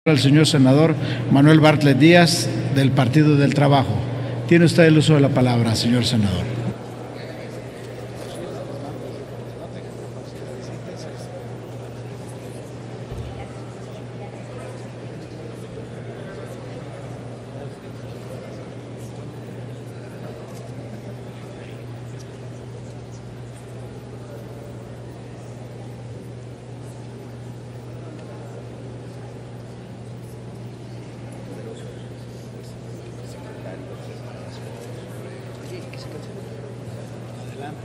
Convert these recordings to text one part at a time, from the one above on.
Al señor senador Manuel Bartlett Díaz, del Partido del Trabajo. Tiene usted el uso de la palabra, señor senador.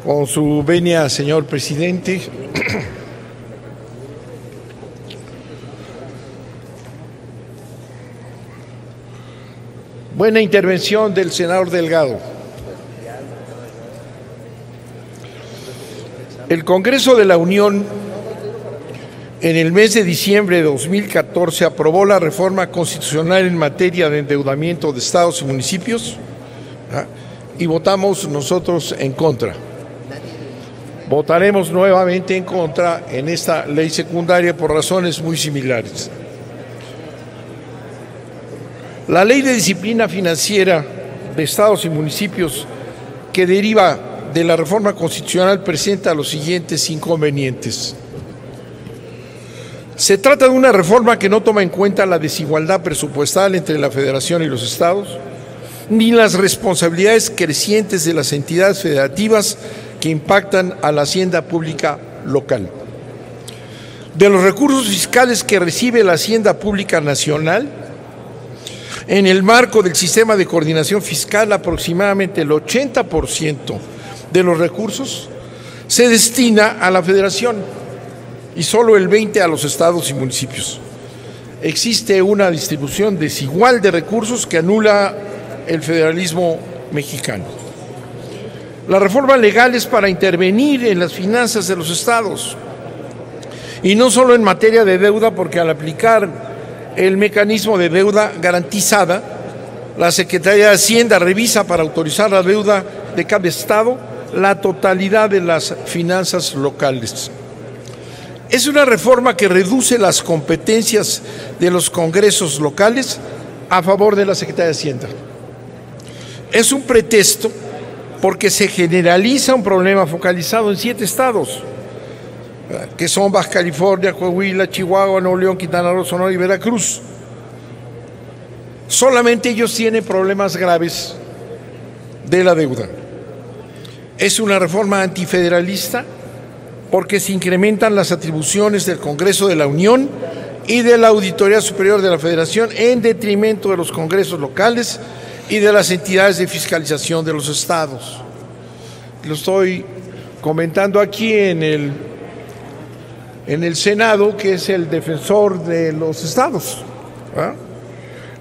Con su venia, señor presidente. Buena intervención del senador Delgado. El Congreso de la Unión, en el mes de diciembre de 2014, aprobó la reforma constitucional en materia de endeudamiento de estados y municipios, y votamos nosotros en contra. Votaremos nuevamente en contra en esta ley secundaria por razones muy similares. La Ley de Disciplina Financiera de Estados y Municipios, que deriva de la reforma constitucional, presenta los siguientes inconvenientes. Se trata de una reforma que no toma en cuenta la desigualdad presupuestal entre la Federación y los estados, ni las responsabilidades crecientes de las entidades federativas que impactan a la hacienda pública local. De los recursos fiscales que recibe la hacienda pública nacional, en el marco del sistema de coordinación fiscal, aproximadamente el 80% de los recursos se destina a la Federación y solo el 20% a los estados y municipios. Existe una distribución desigual de recursos que anula el federalismo mexicano. La reforma legal es para intervenir en las finanzas de los estados, y no solo en materia de deuda, porque al aplicar el mecanismo de deuda garantizada, la Secretaría de Hacienda revisa para autorizar la deuda de cada estado la totalidad de las finanzas locales. Es una reforma que reduce las competencias de los congresos locales a favor de la Secretaría de Hacienda. Es un pretexto porque se generaliza un problema focalizado en 7 estados, que son Baja California, Coahuila, Chihuahua, Nuevo León, Quintana Roo, Sonora y Veracruz. Solamente ellos tienen problemas graves de la deuda. Es una reforma antifederalista porque se incrementan las atribuciones del Congreso de la Unión y de la Auditoría Superior de la Federación en detrimento de los congresos locales y de las entidades de fiscalización de los estados. Lo estoy comentando aquí en el Senado, que es el defensor de los estados.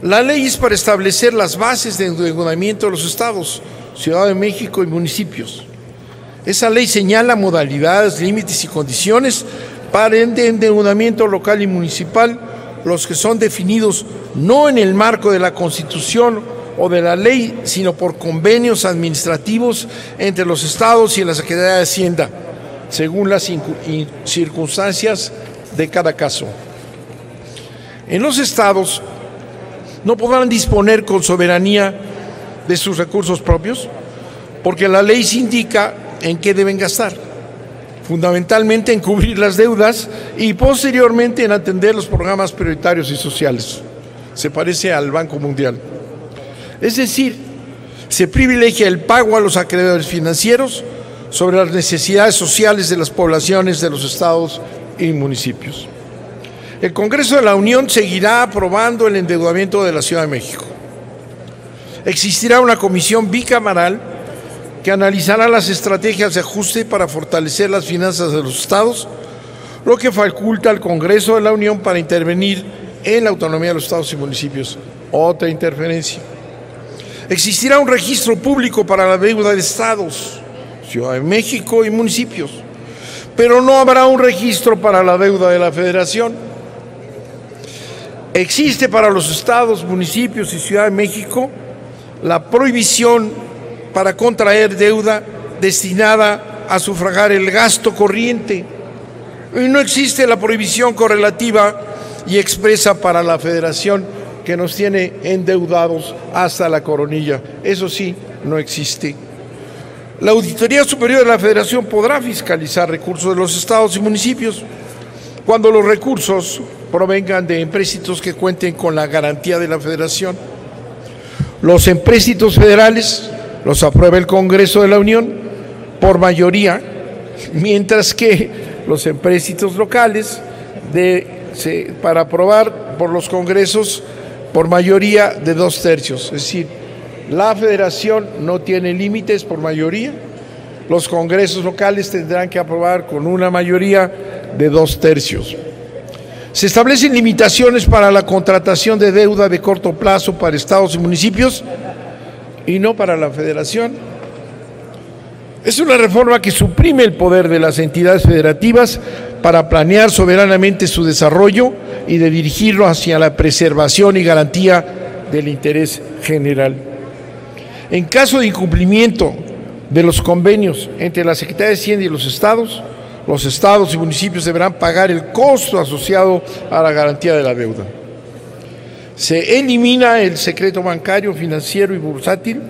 La ley es para establecer las bases de endeudamiento de los estados, Ciudad de México y municipios. Esa ley señala modalidades, límites y condiciones para el endeudamiento local y municipal, los que son definidos no en el marco de la Constitución o de la ley, sino por convenios administrativos entre los estados y la Secretaría de Hacienda, según las circunstancias de cada caso. En los estados no podrán disponer con soberanía de sus recursos propios, porque la ley se indica en qué deben gastar, fundamentalmente en cubrir las deudas y posteriormente en atender los programas prioritarios y sociales. Se parece al Banco Mundial. Es decir, se privilegia el pago a los acreedores financieros sobre las necesidades sociales de las poblaciones de los estados y municipios. El Congreso de la Unión seguirá aprobando el endeudamiento de la Ciudad de México. Existirá una comisión bicameral que analizará las estrategias de ajuste para fortalecer las finanzas de los estados, lo que faculta al Congreso de la Unión para intervenir en la autonomía de los estados y municipios. Otra interferencia. Existirá un registro público para la deuda de estados, Ciudad de México y municipios, pero no habrá un registro para la deuda de la Federación. Existe para los estados, municipios y Ciudad de México la prohibición para contraer deuda destinada a sufragar el gasto corriente. Y no existe la prohibición correlativa y expresa para la Federación, que nos tiene endeudados hasta la coronilla. Eso sí, no existe. La Auditoría Superior de la Federación podrá fiscalizar recursos de los estados y municipios cuando los recursos provengan de empréstitos que cuenten con la garantía de la Federación. Los empréstitos federales los aprueba el Congreso de la Unión por mayoría, mientras que los empréstitos locales para aprobar por los congresos por mayoría de 2/3. Es decir, la Federación no tiene límites por mayoría, los congresos locales tendrán que aprobar con una mayoría de 2/3. Se establecen limitaciones para la contratación de deuda de corto plazo para estados y municipios y no para la Federación. Es una reforma que suprime el poder de las entidades federativas para planear soberanamente su desarrollo y de dirigirlo hacia la preservación y garantía del interés general. En caso de incumplimiento de los convenios entre la Secretaría de Hacienda y los estados y municipios deberán pagar el costo asociado a la garantía de la deuda. Se elimina el secreto bancario, financiero y bursátil,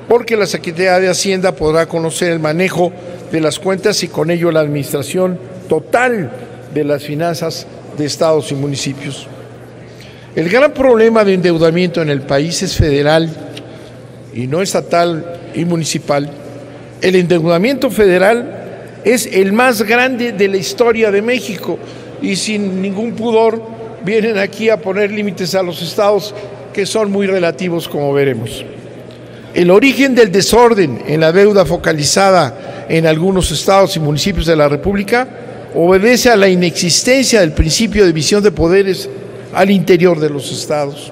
porque la Secretaría de Hacienda podrá conocer el manejo de las cuentas y con ello la administración total de las finanzas de estados y municipios. El gran problema de endeudamiento en el país es federal y no estatal y municipal. El endeudamiento federal es el más grande de la historia de México y sin ningún pudor vienen aquí a poner límites a los estados que son muy relativos, como veremos. El origen del desorden en la deuda focalizada en algunos estados y municipios de la República obedece a la inexistencia del principio de división de poderes al interior de los estados.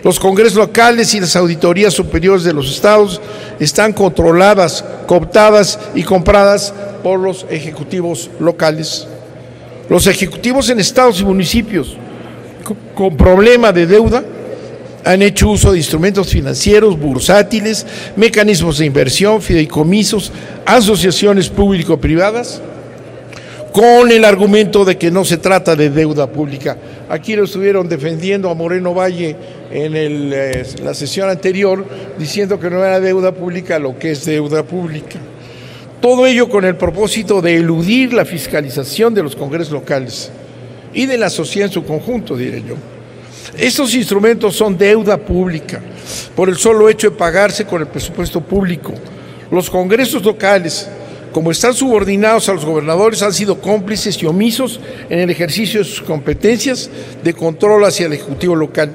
Los congresos locales y las auditorías superiores de los estados están controladas, cooptadas y compradas por los ejecutivos locales. Los ejecutivos en estados y municipios con problema de deuda han hecho uso de instrumentos financieros, bursátiles, mecanismos de inversión, fideicomisos, asociaciones público-privadas, con el argumento de que no se trata de deuda pública. Aquí lo estuvieron defendiendo a Moreno Valle en la sesión anterior, diciendo que no era deuda pública lo que es deuda pública. Todo ello con el propósito de eludir la fiscalización de los congresos locales y de la sociedad en su conjunto, diré yo. Estos instrumentos son deuda pública por el solo hecho de pagarse con el presupuesto público. Los congresos locales, como están subordinados a los gobernadores, han sido cómplices y omisos en el ejercicio de sus competencias de control hacia el Ejecutivo local.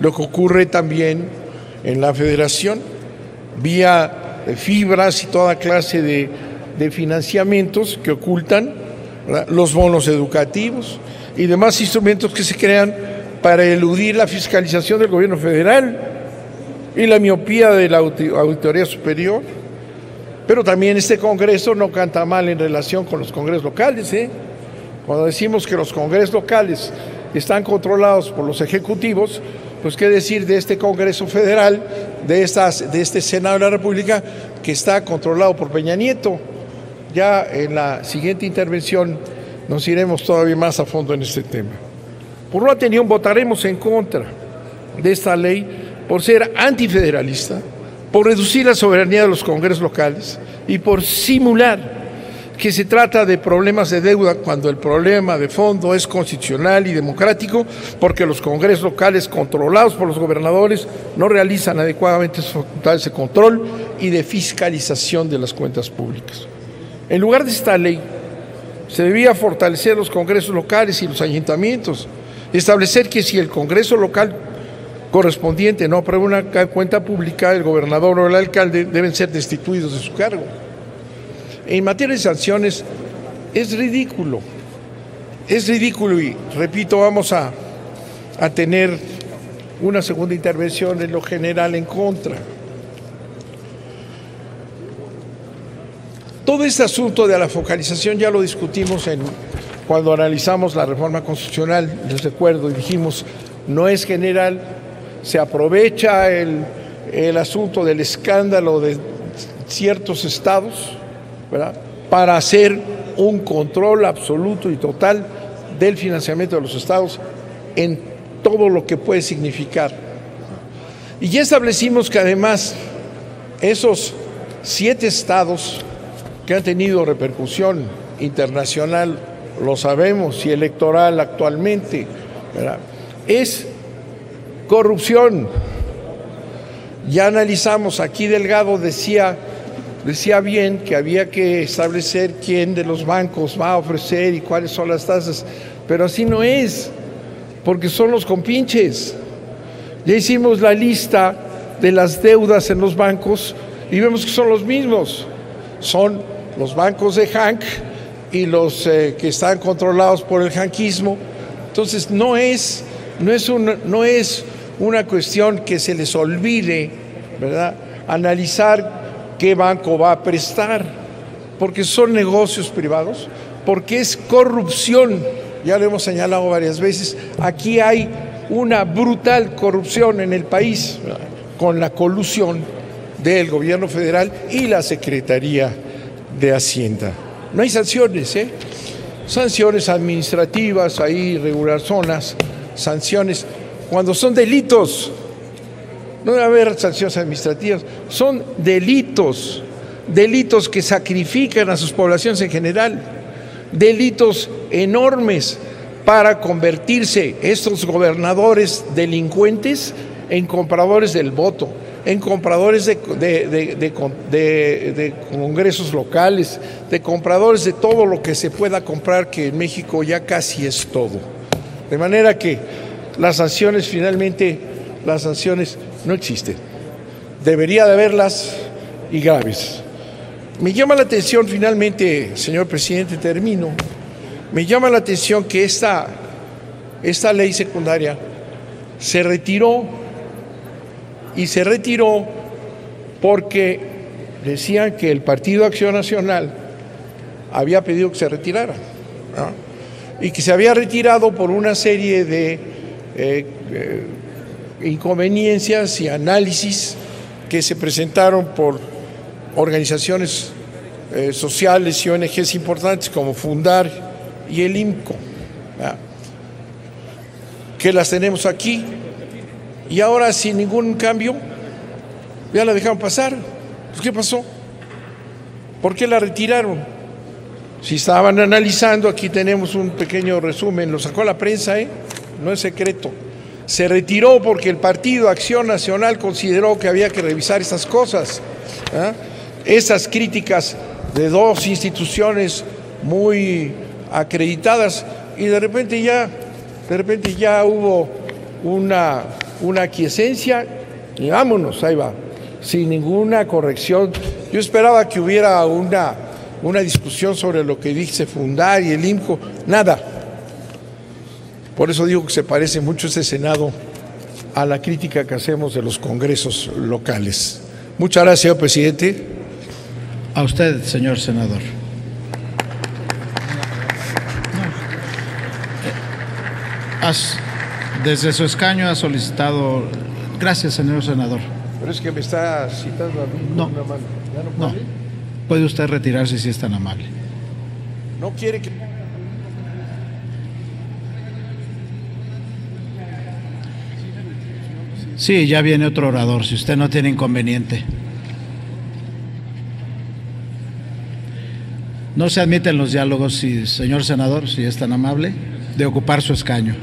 Lo que ocurre también en la Federación, vía fibras y toda clase de financiamientos que ocultan, ¿verdad?, los bonos educativos y demás instrumentos que se crean para eludir la fiscalización del gobierno federal y la miopía de la Auditoría Superior. Pero también este Congreso no canta mal en relación con los congresos locales, ¿eh? Cuando decimos que los congresos locales están controlados por los ejecutivos, pues qué decir de este Congreso Federal, de este Senado de la República, que está controlado por Peña Nieto. Ya en la siguiente intervención nos iremos todavía más a fondo en este tema. Por lo anterior, votaremos en contra de esta ley por ser antifederalista, por reducir la soberanía de los congresos locales y por simular que se trata de problemas de deuda cuando el problema de fondo es constitucional y democrático, porque los congresos locales controlados por los gobernadores no realizan adecuadamente sus facultades de control y de fiscalización de las cuentas públicas. En lugar de esta ley, se debía fortalecer los congresos locales y los ayuntamientos, establecer que si el congreso local correspondiente no aprueba una cuenta pública, el gobernador o el alcalde deben ser destituidos de su cargo. En materia de sanciones es ridículo y repito, vamos a tener una segunda intervención en lo general en contra. Todo este asunto de la focalización ya lo discutimos cuando analizamos la reforma constitucional, les recuerdo, y dijimos, no es general, se aprovecha el asunto del escándalo de ciertos estados, ¿verdad?, para hacer un control absoluto y total del financiamiento de los estados en todo lo que puede significar. Y ya establecimos que además esos 7 estados que han tenido repercusión internacional, lo sabemos, y electoral actualmente, ¿verdad?, es corrupción. Ya analizamos, aquí Delgado decía bien que había que establecer quién de los bancos va a ofrecer y cuáles son las tasas, pero así no es, porque son los compinches. Ya hicimos la lista de las deudas en los bancos y vemos que son los mismos. Son los bancos de Hank y los que están controlados por el hanquismo. Entonces no es una cuestión que se les olvide, ¿verdad?, analizar qué banco va a prestar, porque son negocios privados, porque es corrupción. Ya lo hemos señalado varias veces. Aquí hay una brutal corrupción en el país, ¿verdad?, con la colusión del gobierno federal y la Secretaría de Hacienda. No hay sanciones, sanciones administrativas, hay regulazonas, sanciones cuando son delitos. No debe haber sanciones administrativas, son delitos que sacrifican a sus poblaciones en general, delitos enormes para convertirse estos gobernadores delincuentes en compradores del voto, en compradores de congresos locales, de compradores de todo lo que se pueda comprar, que en México ya casi es todo. De manera que las sanciones, finalmente, las sanciones no existen. Debería de haberlas, y graves. Me llama la atención, finalmente, señor presidente, termino. Me llama la atención que esta ley secundaria se retiró, y se retiró porque decían que el Partido Acción Nacional había pedido que se retirara, ¿no?, y que se había retirado por una serie de inconveniencias y análisis que se presentaron por organizaciones sociales y ONGs importantes como Fundar y el IMCO, ¿verdad?, que las tenemos aquí, y ahora sin ningún cambio ya la dejaron pasar. Pues, ¿qué pasó? ¿Por qué la retiraron? Si estaban analizando, aquí tenemos un pequeño resumen, lo sacó la prensa, no es secreto. Se retiró porque el Partido Acción Nacional consideró que había que revisar esas cosas, esas críticas de 2 instituciones muy acreditadas, y de repente ya hubo una aquiescencia y vámonos, ahí va, sin ninguna corrección. Yo esperaba que hubiera una discusión sobre lo que dice Fundar y el IMCO, nada. Por eso digo que se parece mucho este Senado a la crítica que hacemos de los congresos locales. Muchas gracias, señor presidente. A usted, señor senador. Desde su escaño ha solicitado. Gracias, señor senador. Pero es que me está citando a mí con una mano. ¿Ya no puede? No. Puede usted retirarse si es tan amable. No quiere que. Sí, ya viene otro orador, si usted no tiene inconveniente. No se admiten los diálogos, señor senador, si es tan amable, de ocupar su escaño.